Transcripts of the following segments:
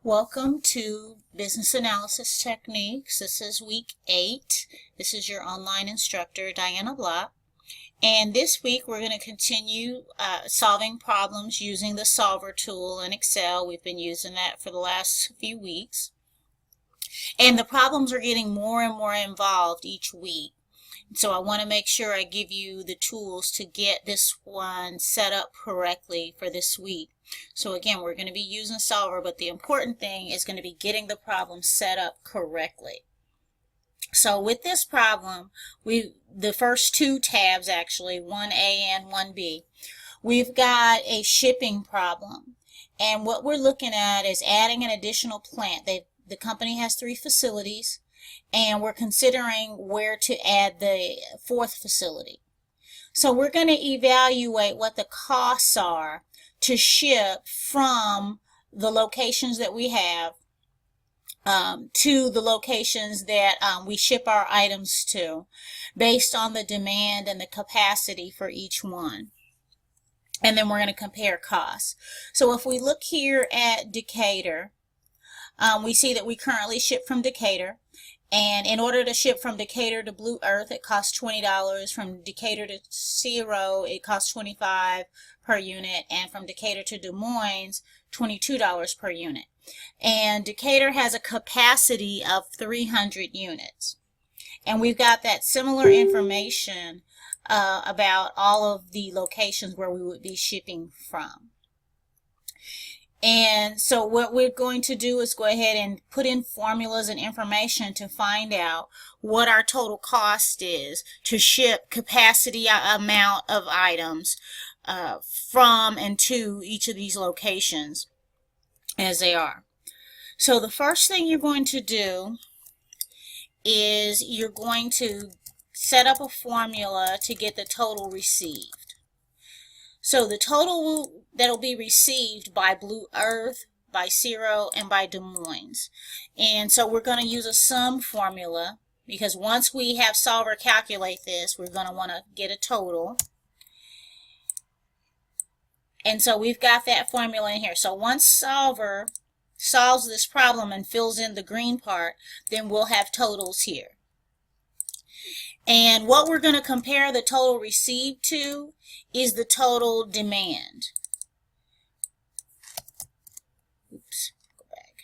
Welcome to Business Analysis Techniques. This is week 8. This is your online instructor, Diana Block. And this week we're going to continue solving problems using the solver tool in Excel. We've been using that for the last few weeks. And the problems are getting more and more involved each week. So I want to make sure I give you the tools to get this one set up correctly for this week. So again, we're going to be using solver, but the important thing is going to be getting the problem set up correctly. So with this problem, the first two tabs actually, 1A and 1B, we've got a shipping problem. And what we're looking at is adding an additional plant. The company has 3 facilities, and we're considering where to add the 4th facility. So we're going to evaluate what the costs are to ship from the locations that we have to the locations that we ship our items to, based on the demand and the capacity for each one. And then we're going to compare costs. So if we look here at Decatur, we see that we currently ship from Decatur. And in order to ship from Decatur to Blue Earth, it costs $20. From Decatur to Zero, it costs $25 per unit. And from Decatur to Des Moines, $22 per unit. And Decatur has a capacity of 300 units. And we've got that similar information about all of the locations where we would be shipping from. And so what we're going to do is go ahead and put in formulas and information to find out what our total cost is to ship capacity amount of items from and to each of these locations as they are. So the first thing you're going to do is you're going to set up a formula to get the total received. So the total that will be received by Blue Earth, by Zero, and by Des Moines. And so we're going to use a sum formula, because once we have solver calculate this, we're going to want to get a total. And so we've got that formula in here. So once solver solves this problem and fills in the green part, then we'll have totals here. And what we're going to compare the total received to is the total demand. Oops, go back.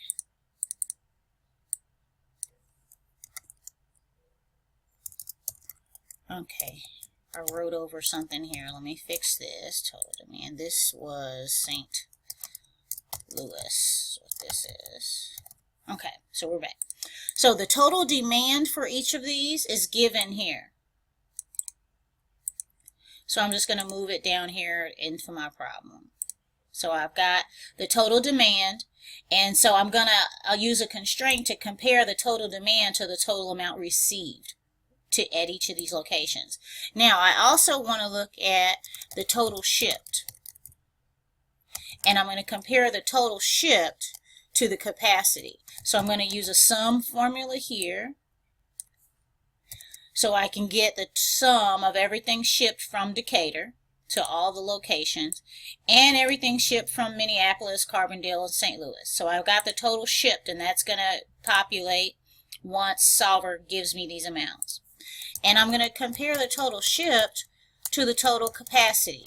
Okay, I wrote over something here. Let me fix this. Total demand. This was St. Louis. What this is. Okay, so we're back. So the total demand for each of these is given here. So I'm just going to move it down here into my problem. So I've got the total demand, and so I'll use a constraint to compare the total demand to the total amount received at each of these locations. Now I also want to look at the total shipped, and I'm going to compare the total shipped to the capacity. So I'm going to use a sum formula here, so I can get the sum of everything shipped from Decatur to all the locations and everything shipped from Minneapolis, Carbondale, and St. Louis. So I've got the total shipped, and that's going to populate once solver gives me these amounts. And I'm going to compare the total shipped to the total capacity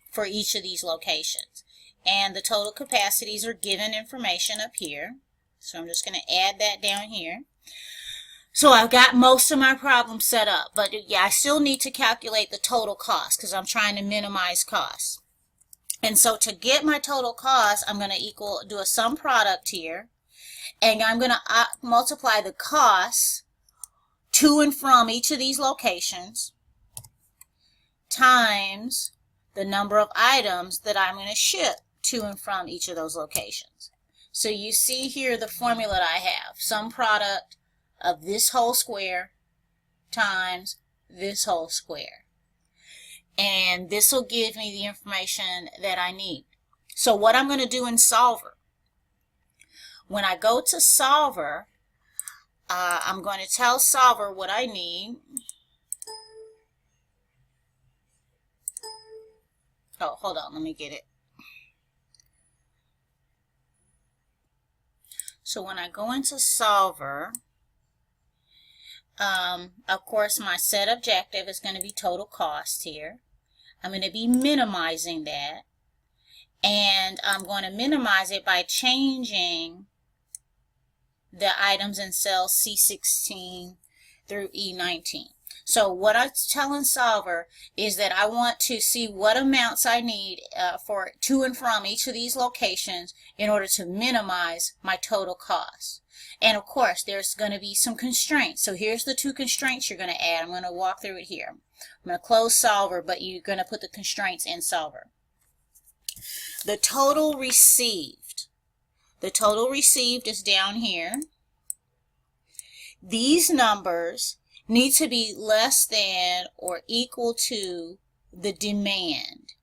for each of these locations. And the total capacities are given information up here. So I'm just going to add that down here. So I've got most of my problems set up, but yeah, I still need to calculate the total cost because I'm trying to minimize costs. And so to get my total cost, I'm going to do a sum product here, and I'm going to multiply the costs to and from each of these locations times the number of items that I'm going to ship to and from each of those locations. So you see here the formula that I have. Sum product of this whole square times this whole square. And this will give me the information that I need. So what I'm going to do in solver, when I go to solver, I'm going to tell solver what I need. Oh, hold on, let me get it. So when I go into Solver, of course my set objective is going to be total cost here. I'm going to be minimizing that, and I'm going to minimize it by changing the items in cells C16 through E19. So what I'm telling Solver is that I want to see what amounts I need for to and from each of these locations in order to minimize my total cost. And of course, there's going to be some constraints. So here's the two constraints you're going to add. I'm going to walk through it here. I'm going to close Solver, but you're going to put the constraints in Solver. The total received. The total received is down here. These numbers need to be less than or equal to the demand.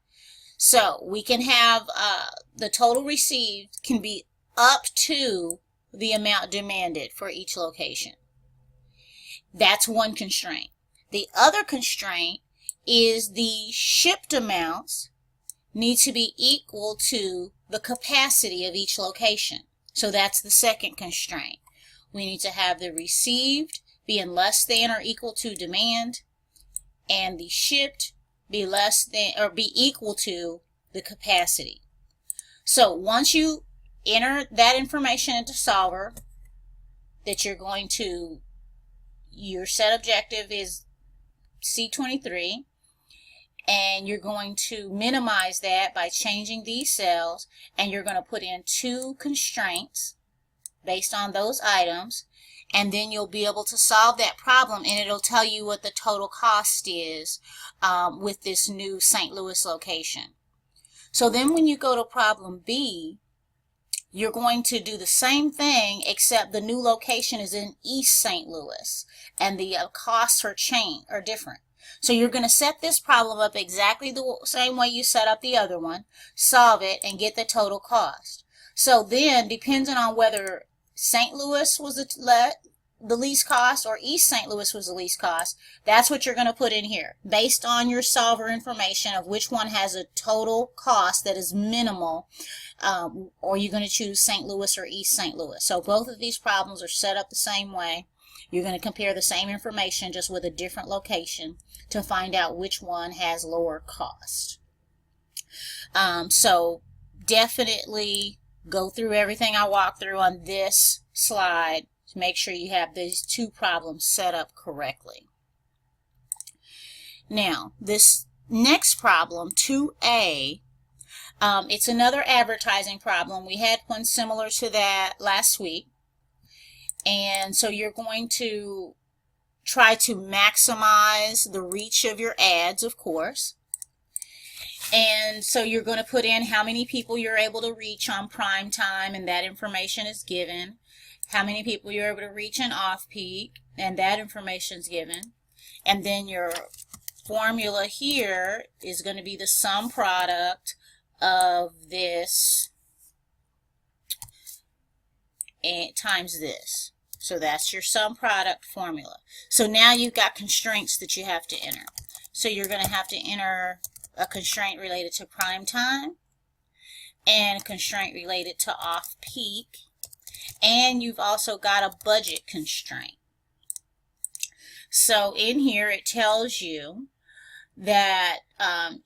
So we can have the total received can be up to the amount demanded for each location. That's one constraint. The other constraint is the shipped amounts need to be equal to the capacity of each location. So that's the second constraint. We need to have the received being less than or equal to demand, and the shipped be less than or be equal to the capacity. So once you enter that information into Solver, that you're going to, your set objective is C23, and you're going to minimize that by changing these cells, and you're going to put in two constraints based on those items, and then you'll be able to solve that problem, and it'll tell you what the total cost is with this new St. Louis location. So then when you go to problem B, you're going to do the same thing, except the new location is in East St. Louis, and the costs are different. So you're going to set this problem up exactly the same way you set up the other one, solve it, and get the total cost. So then, depending on whether St. Louis was the least cost or East St. Louis was the least cost, that's what you're going to put in here, based on your Solver information of which one has a total cost that is minimal, or you're going to choose St. Louis or East St. Louis. So both of these problems are set up the same way. You're going to compare the same information just with a different location to find out which one has lower cost. So definitely go through everything I walked through on this slide to make sure you have these two problems set up correctly. Now, this next problem, 2A, it's another advertising problem. We had one similar to that last week. And so you're going to try to maximize the reach of your ads, of course. And so you're going to put in how many people you're able to reach on prime time, and that information is given. How many people you're able to reach in off-peak, and that information is given. And then your formula here is going to be the sum product of this and times this. So that's your sum product formula. So now you've got constraints that you have to enter. So you're going to have to enter a constraint related to prime time, and a constraint related to off-peak, and you've also got a budget constraint. So in here it tells you that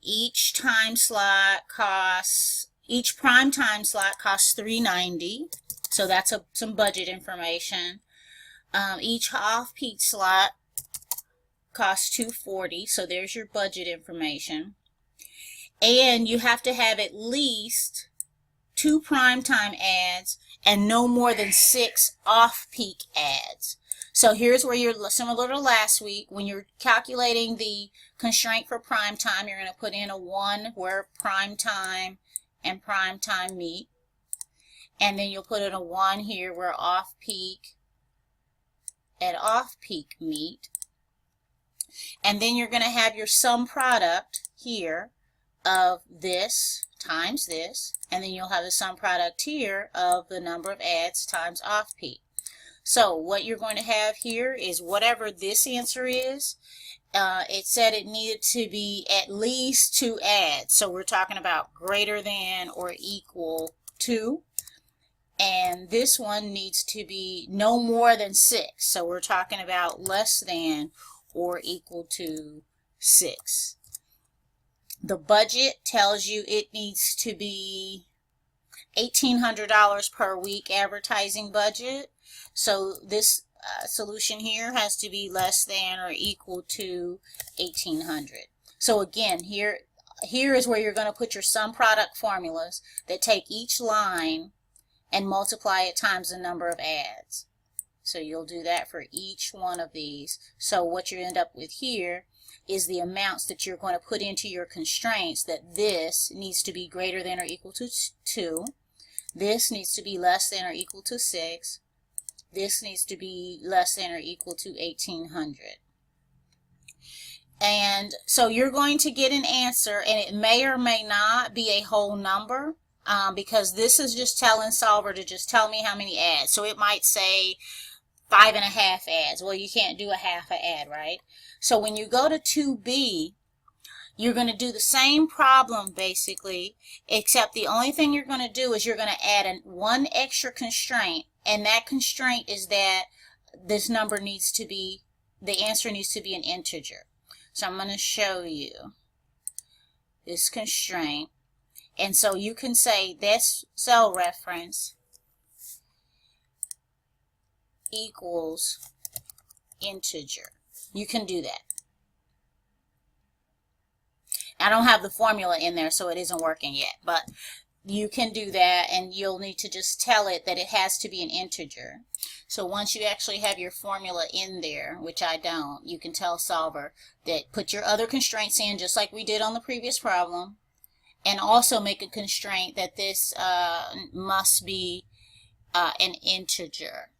each prime time slot costs $3.90. So that's some budget information. Each off-peak slot costs $2.40. So there's your budget information. And you have to have at least 2 primetime ads and no more than 6 off-peak ads. So here's where you're similar to last week. When you're calculating the constraint for prime time, you're going to put in a 1 where prime time and prime time meet. And then you'll put in a 1 here where off-peak and off-peak meet. And then you're going to have your sum product here of this times this, and then you'll have the sum product here of the number of ads times off-peak. So what you're going to have here is whatever this answer is, it said it needed to be at least 2 ads. So we're talking about greater than or equal to. And this one needs to be no more than 6. So we're talking about less than or equal to 6. The budget tells you it needs to be $1,800 per week advertising budget. So this solution here has to be less than or equal to 1,800. So again, here is where you're going to put your sum product formulas that take each line and multiply it times the number of ads. So you'll do that for each one of these. So what you end up with here is the amounts that you're going to put into your constraints, that this needs to be greater than or equal to 2. This needs to be less than or equal to 6. This needs to be less than or equal to 1,800. And so you're going to get an answer, and it may or may not be a whole number, because this is just telling Solver to just tell me how many ads. So it might say 5.5 ads. Well, you can't do a half an ad, right? So when you go to 2B, you're going to do the same problem basically, except the only thing you're going to do is you're going to add one extra constraint, and that constraint is that this number needs to be, the answer needs to be an integer. So I'm going to show you this constraint. And so you can say this cell reference equals integer. You can do that. I don't have the formula in there, so it isn't working yet, but you can do that, and you'll need to just tell it that it has to be an integer. So once you actually have your formula in there, which I don't, you can tell Solver that put your other constraints in just like we did on the previous problem, and also make a constraint that this must be an integer.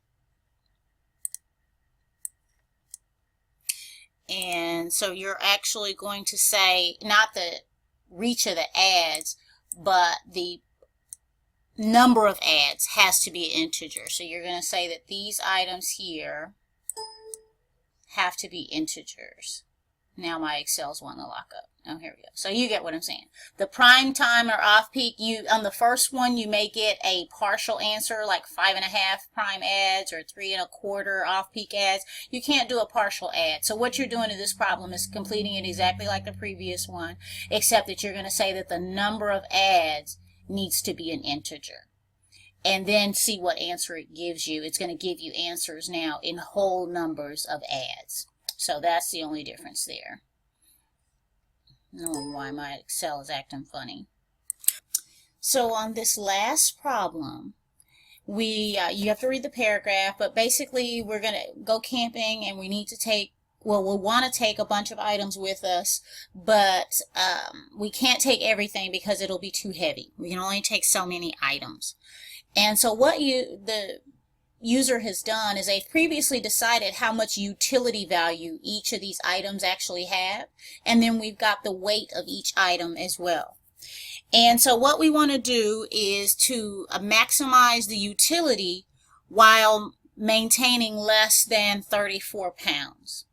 And so you're actually going to say not the reach of the ads, but the number of ads has to be an integer. So you're going to say that these items here have to be integers. Now my Excel's wanting to lock up. Oh, here we go. So you get what I'm saying. The prime time or off peak, on the first one you may get a partial answer like 5.5 prime ads or 3.25 off peak ads. You can't do a partial ad. So what you're doing in this problem is completing it exactly like the previous one, except that you're going to say that the number of ads needs to be an integer. And then see what answer it gives you. It's going to give you answers now in whole numbers of ads. So that's the only difference there. I don't know why my Excel is acting funny. So on this last problem, you have to read the paragraph, but basically we're going to go camping and we need to take, well, we'll want to take a bunch of items with us, but we can't take everything because it'll be too heavy. We can only take so many items. And so what the user has done is they've previously decided how much utility value each of these items actually have, and then we've got the weight of each item as well. And so what we want to do is to maximize the utility while maintaining less than 34 pounds.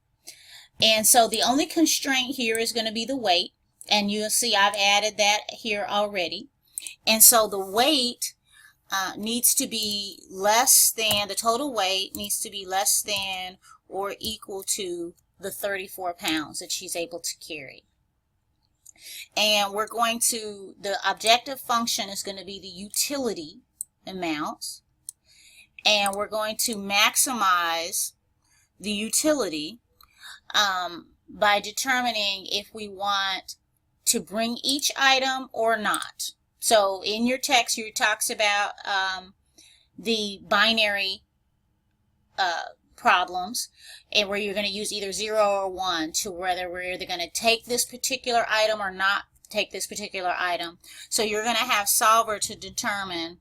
And so the only constraint here is going to be the weight, and you'll see I've added that here already. And so the weight needs to be less than, the total weight needs to be less than or equal to the 34 pounds that she's able to carry. And we're going to, the objective function is going to be the utility amounts, and we're going to maximize the utility by determining if we want to bring each item or not. So in your text, it talks about the binary problems, and where you're going to use either 0 or 1 to whether we're either going to take this particular item or not take this particular item. So you're going to have Solver to determine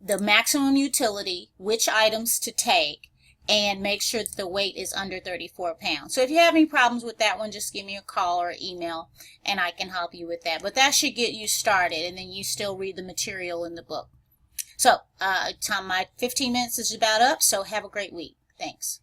the maximum utility, which items to take, and make sure that the weight is under 34 pounds. So if you have any problems with that one, just give me a call or email and I can help you with that. But that should get you started, and then you still read the material in the book. So my 15 minutes is about up, so have a great week. Thanks.